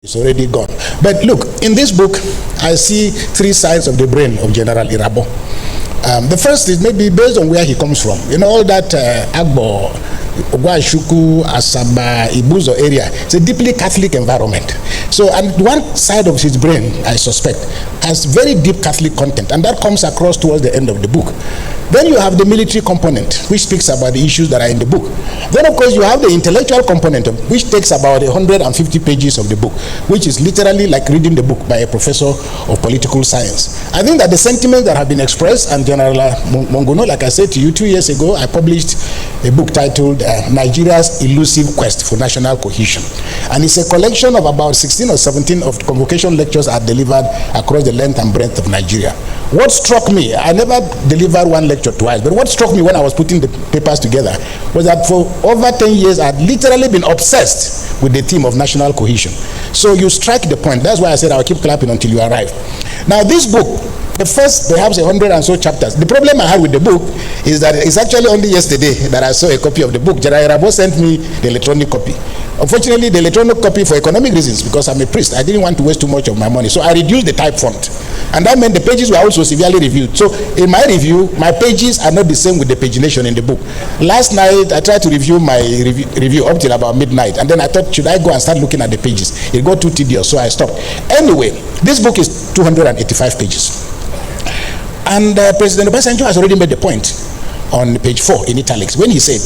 It's already gone. But look, in this book, I see three sides of the brain of General Irabo. The first is maybe based on where he comes from. You know, all that Agbo, Ogwashuku, Asaba, Ibuzo area, it's a deeply Catholic environment. So, and one side of his brain, I suspect, has very deep Catholic content, and that comes across towards the end of the book. Then you have the military component, which speaks about the issues that are in the book. Then, of course, you have the intellectual component, which takes about 150 pages of the book, which is literally like reading the book by a professor of political science. I think that the sentiments that have been expressed, and General Monguno, like I said to you 2 years ago, I published a book titled Nigeria's Elusive Quest for National Cohesion. And it's a collection of about 16 or 17 of convocation lectures are delivered across the length and breadth of Nigeria. What struck me, I never delivered one lecture twice, but what struck me when I was putting the papers together was that for over 10 years, I'd literally been obsessed with the theme of national cohesion. So you strike the point. That's why I said I'll keep clapping until you arrive. Now, this book, the first perhaps 100 and so chapters, the problem I had with the book is that it's actually only yesterday that I saw a copy of the book. General Irabo sent me the electronic copy. Unfortunately, the electronic copy, for economic reasons, because I'm a priest, I didn't want to waste too much of my money, so I reduced the type font. And that meant the pages were also severely reviewed. So in my review, my pages are not the same with the pagination in the book. Last night, I tried to review my review up till about midnight, and then I thought, should I go and start looking at the pages? It got too tedious, so I stopped. Anyway, this book is 285 pages. And President Obasanjo has already made the point on page 4 in italics when he said,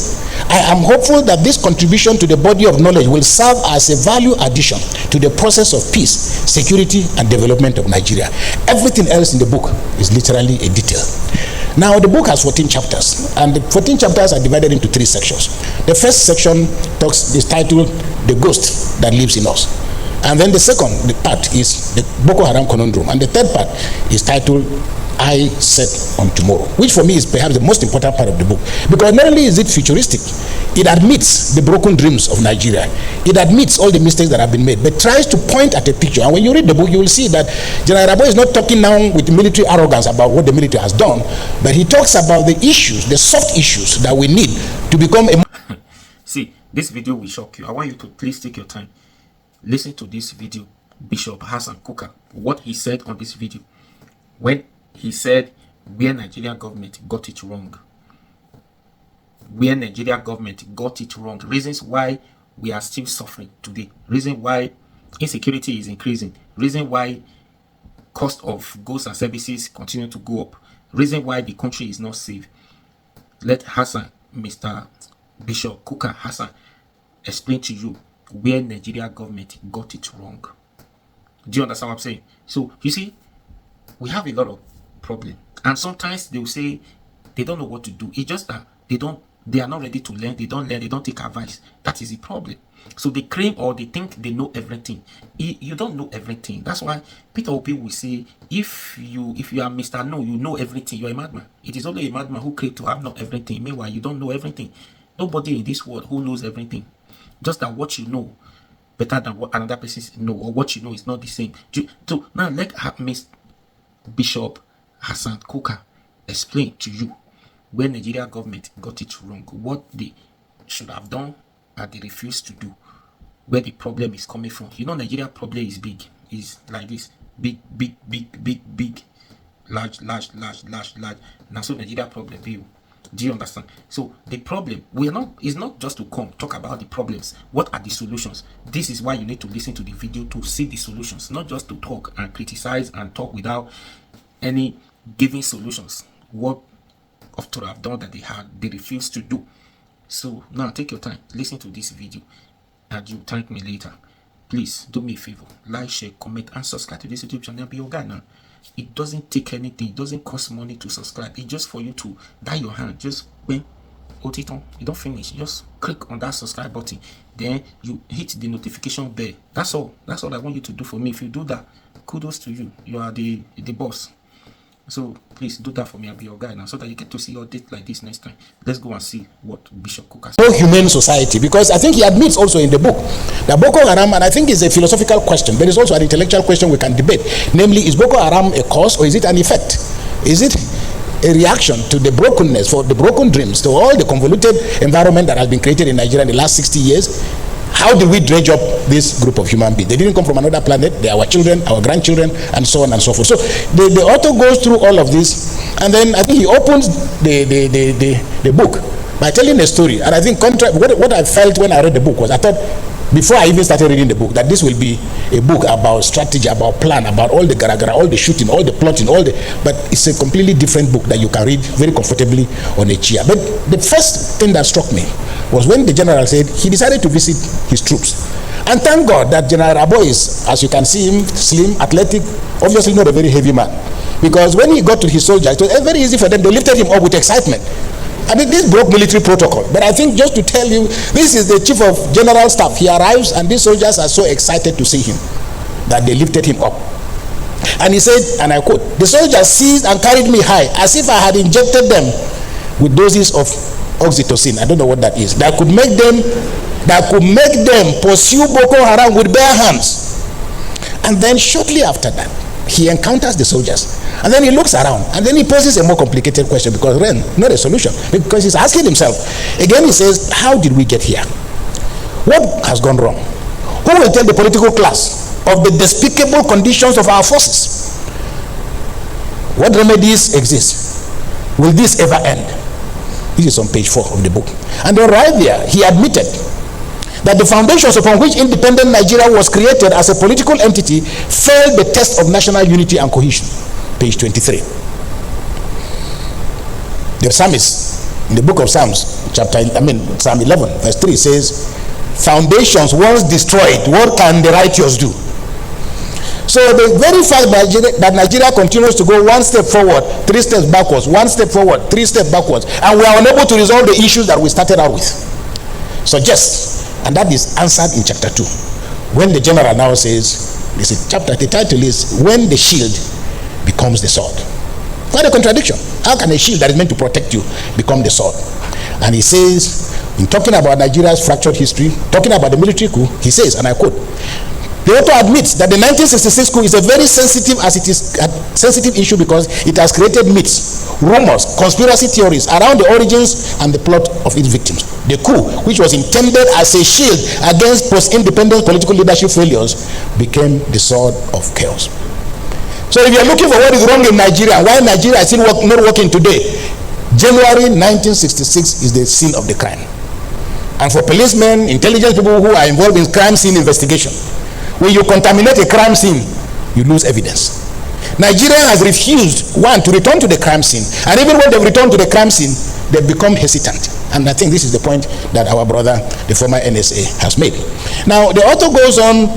I am hopeful that this contribution to the body of knowledge will serve as a value addition to the process of peace, security, and development of Nigeria. Everything else in the book is literally a detail. Now, the book has 14 chapters, and the 14 chapters are divided into 3 sections. The first section is titled The Ghost That Lives in Us. And then the second part is the Boko Haram Conundrum. And the third part is titled I Set on Tomorrow, which for me is perhaps the most important part of the book. Because not only is it futuristic, it admits the broken dreams of Nigeria. It admits all the mistakes that have been made, but tries to point at a picture. And when you read the book, you will see that General Irabo is not talking now with military arrogance about what the military has done, but he talks about the issues, the soft issues that we need to become a... See, this video will shock you. I want you to please take your time. Listen to this video, Bishop Hassan Kukah, what he said on this video. When he said where Nigerian government got it wrong. Where Nigerian government got it wrong. Reasons why we are still suffering today. Reason why insecurity is increasing. Reason why cost of goods and services continue to go up. Reason why the country is not safe. Let Hassan, Mr. Bishop Kukah Hassan, explain to you where Nigeria government got it wrong. Do you understand what I'm saying? So, you see, we have a lot of problem, and sometimes they will say they don't know what to do. It's just that they are not ready to learn. They don't learn. They don't take advice. That is the problem. So they claim or they think they know everything. You don't know everything. That's why Peter Obi will say, if you are Mr. No, you know everything, you're a madman. It is only a madman who claims to have not everything. Meanwhile, you don't know everything. Nobody in this world who knows everything. Just that what you know better than what another person knows, or what you know is not the same. So now let Miss Bishop Hassan Kukah explain to you where Nigeria government got it wrong, what they should have done and they refused to do, where the problem is coming from. You know, Nigeria problem is big. Is like this: big, large. Now, so Nigeria problem view. Do you understand? So the problem is not just to come talk about the problems. What are the solutions? This is why you need to listen to the video to see the solutions, not just to talk and criticize and talk without any giving solutions. What of to have done that they refused to do. So now take your time, listen to this video, and you thank me later. Please do me a favor, like, share, comment, and subscribe to this YouTube channel. Be your guy now. It doesn't take anything. It doesn't cost money to subscribe. It's just for you to die your hand. Just when you don't finish, just click on that subscribe button. Then you hit the notification bell. That's all. That's all I want you to do for me. If you do that, kudos to you. You are the boss. So please do that for me. I'll be your guy now, so that you get to see your date like this next time. Let's go and see what Bishop Kukah said. No humane society, because I think he admits also in the book that Boko Haram, and I think it's a philosophical question, but it's also an intellectual question we can debate. Namely, is Boko Haram a cause or is it an effect? Is it a reaction to the brokenness, for the broken dreams, to all the convoluted environment that has been created in Nigeria in the last 60 years? how did we dredge up this group of human beings? They didn't come from another planet. They are our children, our grandchildren, and so on and so forth. So the author goes through all of this, and then I think he opens the book by telling a story. And I think what I felt when I read the book was, I thought, before I even started reading the book, that this will be a book about strategy, about plan, about all the gara-gara, all the shooting, all the plotting, but it's a completely different book that you can read very comfortably on a chair. But the first thing that struck me was when the general said he decided to visit his troops. And thank God that General Rabo is, as you can see him, slim, athletic, obviously not a very heavy man. Because when he got to his soldiers, it was very easy for them. They lifted him up with excitement. I mean, this broke military protocol. But I think just to tell you, this is the chief of general staff. He arrives and these soldiers are so excited to see him that they lifted him up. And he said, and I quote, "The soldiers seized and carried me high as if I had injected them with doses of oxytocin." I don't know what that is. That could make them pursue Boko Haram with bare hands. And then shortly after that, he encounters the soldiers, and then he looks around, and then he poses a more complicated question, because then not a solution, because he's asking himself again. He says, how did we get here? What has gone wrong? Who will tell the political class of the despicable conditions of our forces? What remedies exist? Will this ever end? This is on page 4 of the book. And then right there, he admitted that the foundations upon which independent Nigeria was created as a political entity failed the test of national unity and cohesion. Page 23. The psalmist in the book of Psalms, Psalm 11, verse 3 says, "Foundations once destroyed, what can the righteous do?" So the very fact that Nigeria continues to go one step forward, 3 steps backwards, one step forward, 3 steps backwards, and we are unable to resolve the issues that we started out with, suggests. And that is answered in chapter 2. When the general now says, this is chapter, the title is "When the Shield Becomes the Sword." Quite a contradiction. How can a shield that is meant to protect you become the sword? And he says, in talking about Nigeria's fractured history, talking about the military coup, he says, and I quote, "The author admits that the 1966 coup is a very sensitive issue because it has created myths, rumors, conspiracy theories around the origins and the plot of its victims. The coup, which was intended as a shield against post-independence political leadership failures, became the sword of chaos." So if you're looking for what is wrong in Nigeria, why Nigeria is still not working today, January 1966 is the scene of the crime. And for policemen, intelligence people who are involved in crime scene investigation, when you contaminate a crime scene, you lose evidence. Nigeria has refused, one, to return to the crime scene, and even when they've returned to the crime scene, they've become hesitant. And I think this is the point that our brother, the former NSA, has made. Now, the author goes on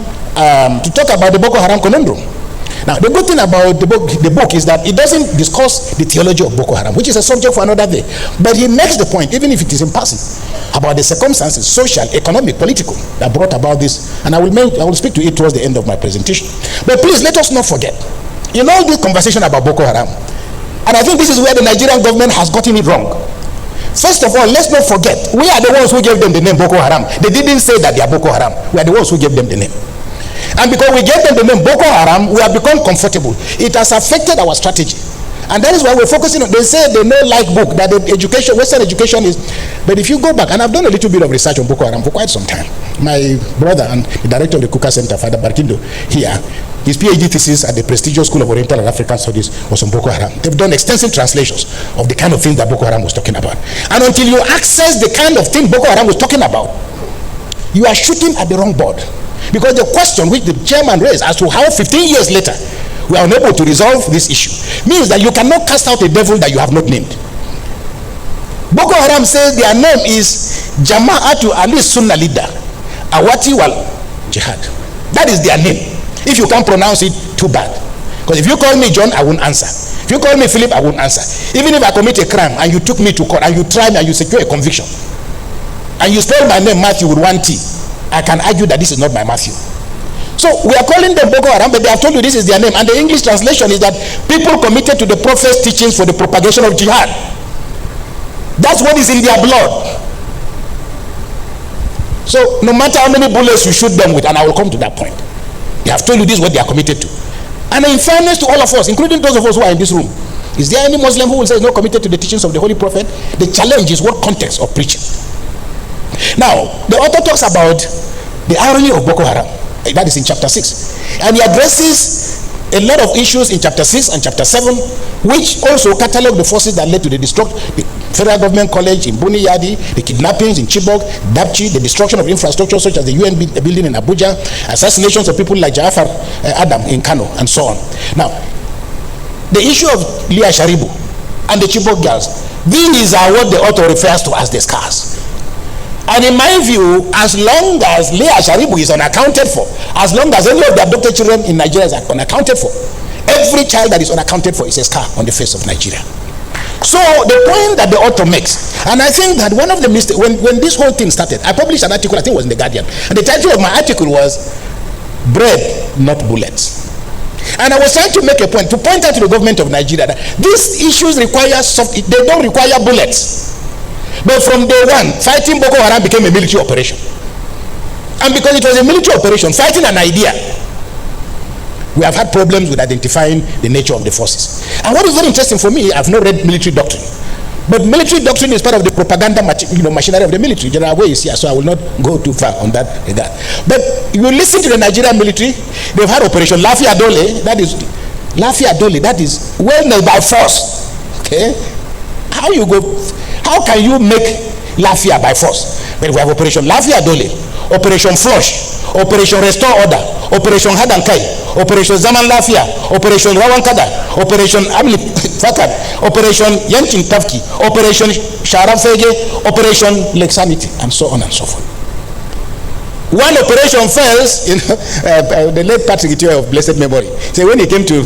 to talk about the Boko Haram conundrum. Now, the good thing about the book is that it doesn't discuss the theology of Boko Haram, which is a subject for another day. But he makes the point, even if it is in passing, about the circumstances, social, economic, political, that brought about this. And I will speak to it towards the end of my presentation. But please, let us not forget, in all this conversation about Boko Haram, and I think this is where the Nigerian government has gotten it wrong. First of all, let's not forget, we are the ones who gave them the name Boko Haram. They didn't say that they are Boko Haram. We are the ones who gave them the name. And because we gave them the name Boko Haram, we have become comfortable. It has affected our strategy. And that is why we're focusing on, they say they know like book, that the education, Western education is, but if you go back, and I've done a little bit of research on Boko Haram for quite some time. My brother and the director of the Kukah Center, Father Barkindo, here, his PhD thesis at the prestigious School of Oriental and African Studies was on Boko Haram. They've done extensive translations of the kind of things that Boko Haram was talking about. And until you access the kind of thing Boko Haram was talking about, you are shooting at the wrong board. Because the question which the chairman raised as to how 15 years later we are unable to resolve this issue means that you cannot cast out a devil that you have not named. Boko Haram says their name is Jama'atu Ali Sunnah Leader Awati Wal Jihad. That is their name. If you can't pronounce it, too bad. Because if you call me John, I won't answer. If you call me Philip, I won't answer. Even if I commit a crime and you took me to court and you tried me and you secure a conviction and you spell my name Matthew with 1 T, I can argue that this is not my Matthew. So we are calling them Boko Haram, but they have told you this is their name. And the English translation is that people committed to the prophet's teachings for the propagation of jihad. That's what is in their blood. So no matter how many bullets you shoot them with, and I will come to that point, they have told you this is what they are committed to. And in fairness to all of us, including those of us who are in this room, is there any Muslim who will say is not committed to the teachings of the Holy Prophet? The challenge is what context of preaching. Now, the author talks about the irony of Boko Haram. That is in chapter 6. And he addresses a lot of issues in chapter 6 and chapter 7, which also catalog the forces that led to the destruction, the federal government college in Buniyadi, the kidnappings in Chibok, Dapchi, the destruction of infrastructure such as the UN building in Abuja, assassinations of people like Jafar Adam in Kano, and so on. Now, the issue of Leah Sharibu and the Chibok girls, these are what the author refers to as the scars. And in my view, as long as Leah Sharibu is unaccounted for, as long as any of the abducted children in Nigeria is unaccounted for, every child that is unaccounted for is a scar on the face of Nigeria. So the point that the author makes, and I think that one of the mistakes, when this whole thing started, I published an article, I think it was in The Guardian, and the title of my article was Bread, Not Bullets. And I was trying to make a point, to point out to the government of Nigeria that these issues require they don't require bullets. But from day one, fighting Boko Haram became a military operation. And because it was a military operation, fighting an idea, we have had problems with identifying the nature of the forces. And what is very interesting for me, I've not read military doctrine. But military doctrine is part of the propaganda machinery of the military. General Way is here, so I will not go too far on that regard. But you listen to the Nigerian military, they've had Operation Lafia Dole, that is well known by force. Okay? How can you make Lafia by force? But we have Operation Lafia Dole, Operation Flush, Operation Restore Order, Operation Hadankai, Operation Zaman Lafia, Operation Rawankada, Operation Amli Fakad, Operation Yanchin Tafki, Operation Sharafege, Operation Lake Sanity, and so on and so forth. One operation fails, the late Patrick Itiwe of blessed memory. So when he came to,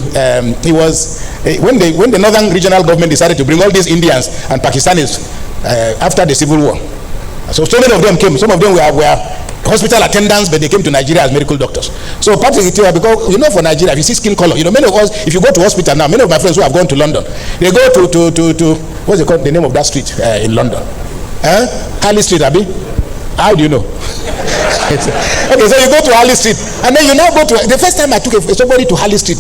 when the Northern Regional Government decided to bring all these Indians and Pakistanis after the Civil War. So many of them came. Some of them were hospital attendants, but they came to Nigeria as medical doctors. So Patrick Itiwe, because for Nigeria, if you see skin color, many of us, if you go to hospital now, many of my friends who have gone to London, they go to what's it called, the name of that street in London? Harley Street, Abi? How do you know? Okay, so you go to Harley Street, and then you now go to, the first time I took somebody to Harley Street.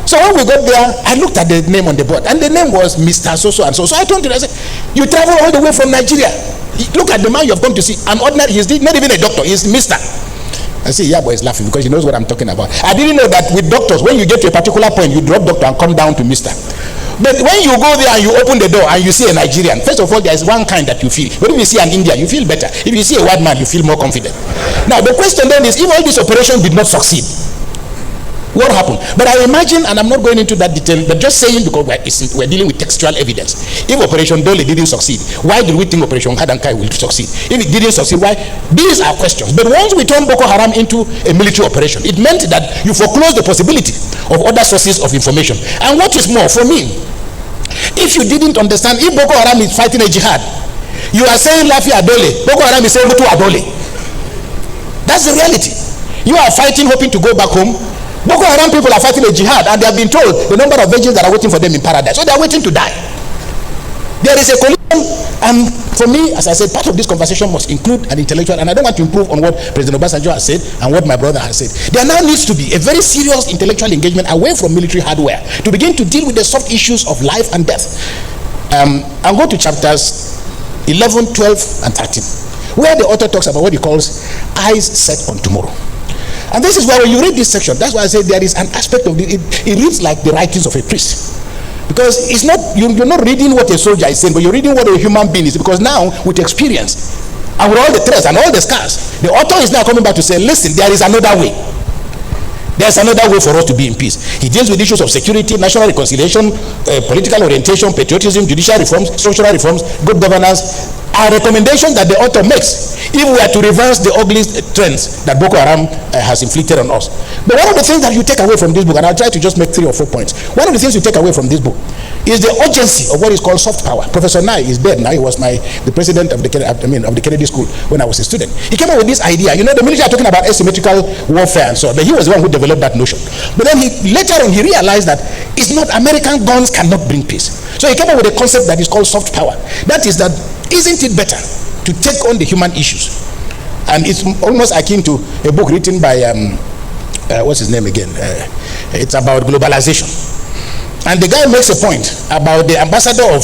So when we got there, I looked at the name on the board, and the name was Mr. So-so and so. So I told him, I said, you travel all the way from Nigeria. Look at the man you have come to see. An ordinary, he's not even a doctor, he's Mr. I see, yeah, boy is laughing because he knows what I'm talking about. I didn't know that with doctors, when you get to a particular point, you drop doctor and come down to Mr. But when you go there and you open the door and you see a Nigerian, first of all, there is one kind that you feel. But if you see an Indian, you feel better. If you see a white man, you feel more confident. Now, the question then is, if all this operation did not succeed, what happened? But I imagine, and I'm not going into that detail, but just saying, because we're dealing with textual evidence. If Operation Dole didn't succeed, why did we think Operation Hadankai will succeed? If it didn't succeed, why? These are questions. But once we turn Boko Haram into a military operation, it meant that you foreclose the possibility of other sources of information. And what is more, for me, if you didn't understand, if Boko Haram is fighting a jihad, you are saying Lafia Dole, Boko Haram is saying Mutu Adole. That's the reality. You are fighting, hoping to go back home. Boko Haram people are fighting a jihad, and they have been told the number of virgins that are waiting for them in paradise. So they are waiting to die. There is a collision, and for me, as I said, part of this conversation must include an intellectual, and I don't want to improve on what President Obasanjo has said and what my brother has said. There now needs to be a very serious intellectual engagement away from military hardware to begin to deal with the soft issues of life and death. I'll go to chapters 11, 12, and 13, where the author talks about what he calls eyes set on tomorrow. And this is why when you read this section, that's why I say there is an aspect of it reads like the writings of a priest. Because it's not, you're not reading what a soldier is saying, but you're reading what a human being is. Because now, with experience, and with all the threats and all the scars, the author is now coming back to say, listen, there is another way. There's another way for us to be in peace. He deals with issues of security, national reconciliation, political orientation, patriotism, judicial reforms, structural reforms, good governance, are recommendations that the author makes if we are to reverse the ugly trends that Boko Haram has inflicted on us. But one of the things that you take away from this book, and I'll try to just make 3 or 4 points. One of the things you take away from this book is the urgency of what is called soft power. Professor Nye is dead now. He was the president of the Kennedy School when I was a student. He came up with this idea. The military are talking about asymmetrical warfare and so on, but he was the one who developed that notion. But then later on he realized that it's not, American guns cannot bring peace. So he came up with a concept that is called soft power. That is that, isn't it better to take on the human issues? And it's almost akin to a book written by what's his name again? It's about globalization. And the guy makes a point about the ambassador of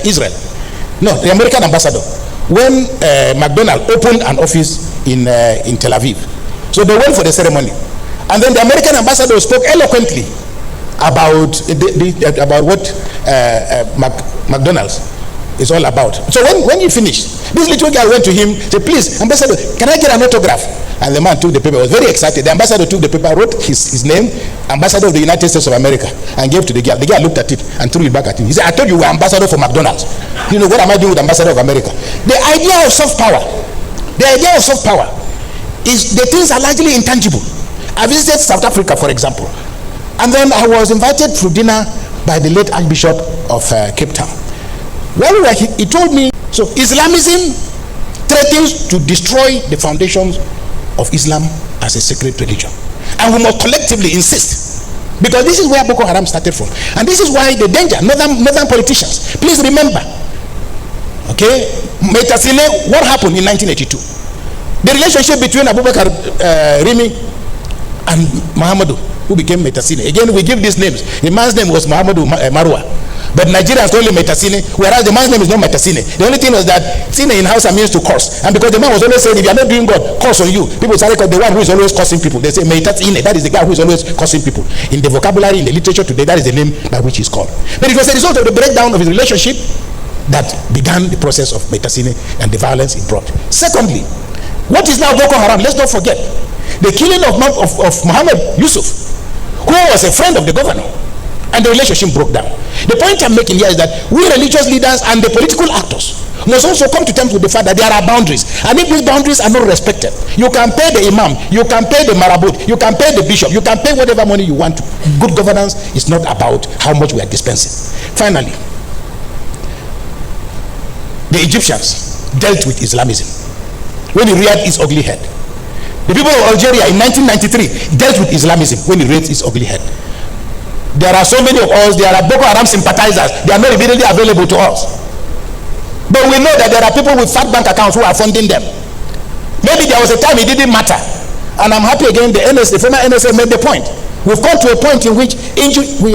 Israel. No, the American ambassador. When McDonald opened an office in Tel Aviv. So they went for the ceremony. And then the American ambassador spoke eloquently about what McDonald's is all about. So when he finished, this little girl went to him, said, please, ambassador, can I get an autograph? And the man took the paper, was very excited. The ambassador took the paper, wrote his name, ambassador of the United States of America, and gave to the girl. The girl looked at it and threw it back at him. He said, I told you were ambassador for McDonald's. You know, what am I doing with ambassador of America? The idea of soft power, is the things are largely intangible. I visited South Africa, for example, and then I was invited for dinner by the late Archbishop of Cape Town. Well, he told me, so Islamism threatens to destroy the foundations of Islam as a sacred religion, and we must collectively insist, because this is where Boko Haram started from, and this is why the danger. Northern politicians, please remember, okay, Metasile, what happened in 1982? The relationship between Abubakar Rimi and Muhammadu, who became Metasile. Again, we give these names. The man's name was Muhammadu Marwa, but Nigerians call him Metasine, whereas the man's name is not Metasine. The only thing was that Sine in Hausa means to curse, and because the man was always saying, if you are not doing God, curse on you. People started calling the one who is always cursing people. They say Metasine, that is the guy who is always cursing people. In the vocabulary, in the literature today, that is the name by which he is called. But it was a result of the breakdown of his relationship that began the process of Metasine and the violence it brought. Secondly, what is now Boko Haram? Let's not forget the killing of Muhammad Yusuf, who was a friend of the governor, and the relationship broke down. The point I'm making here is that we religious leaders and the political actors must also come to terms with the fact that there are boundaries, and if these boundaries are not respected, you can pay the imam, you can pay the marabout, you can pay the bishop, you can pay whatever money you want to. Good governance is not about how much we are dispensing. Finally, the Egyptians dealt with Islamism when it reared its ugly head. The people of Algeria in 1993 dealt with Islamism when it raised its ugly head. There are so many of us, there are Boko Haram sympathizers, they are not immediately available to us. But we know that there are people with fat bank accounts who are funding them. Maybe there was a time it didn't matter. And I'm happy again, the former NSA made the point. We've come to a point in which we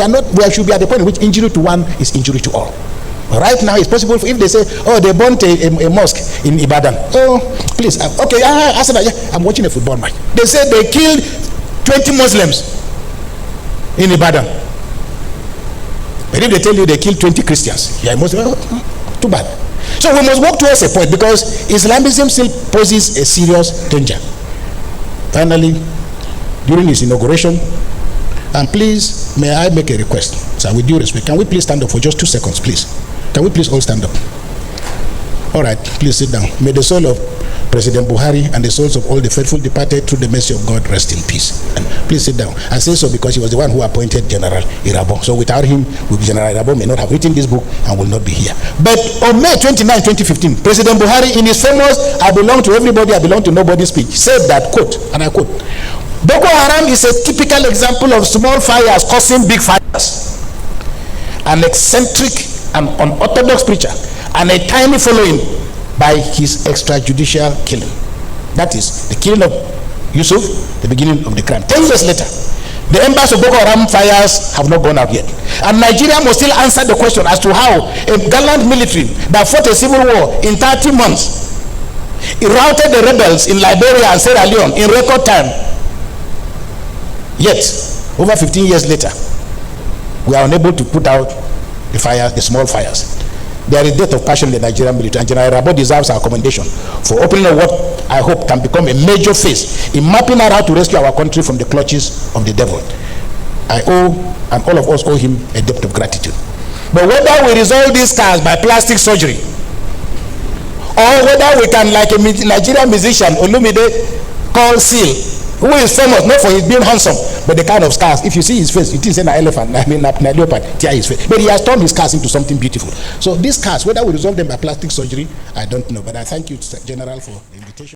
should be at the point in which injury to one is injury to all. Right now, it's possible if they say, oh, they burnt a mosque in Ibadan. Oh, please, okay, I'm watching a football match. They said they killed 20 Muslims in Ibadan. But if they tell you they killed 20 Christians, yeah, too bad. So we must walk towards a point, because Islamism still poses a serious danger. Finally, during his inauguration, and please, may I make a request, sir, with due respect, can we please stand up for just 2 seconds, please? Can we please all stand up? All right, please sit down. May the soul of President Buhari and the souls of all the faithful departed through the mercy of God rest in peace. And please sit down. I say so because he was the one who appointed General Irabo. So without him, General Irabo may not have written this book and will not be here. But on May 29, 2015, President Buhari, in his famous "I belong to everybody, I belong to nobody" speech, said that, quote, and I quote, "Boko Haram is a typical example of small fires causing big fires. An eccentric and unorthodox preacher and a tiny following by his extrajudicial killing." That is the killing of Yusuf, the beginning of the crime. 10 years later, the embers of Boko Haram fires have not gone out yet, and Nigeria must still answer the question as to how a gallant military that fought a civil war in 30 months, it routed the rebels in Liberia and Sierra Leone in record time. Yet, over 15 years later, we are unable to put out the fires, the small fires. There is death of passion in the Nigerian military, and General Rabo deserves our commendation for opening up what I hope can become a major phase in mapping out how to rescue our country from the clutches of the devil. I owe, and all of us owe him, a debt of gratitude. But whether we resolve these scars by plastic surgery, or whether we can, like a Nigerian musician, Olumide, call Seal, who is famous not for his being handsome, but the kind of scars, if you see his face, it is an elephant, a leopard, tear his face. But he has turned his scars into something beautiful. So these scars, whether we resolve them by plastic surgery, I don't know. But I thank you, General, for the invitation.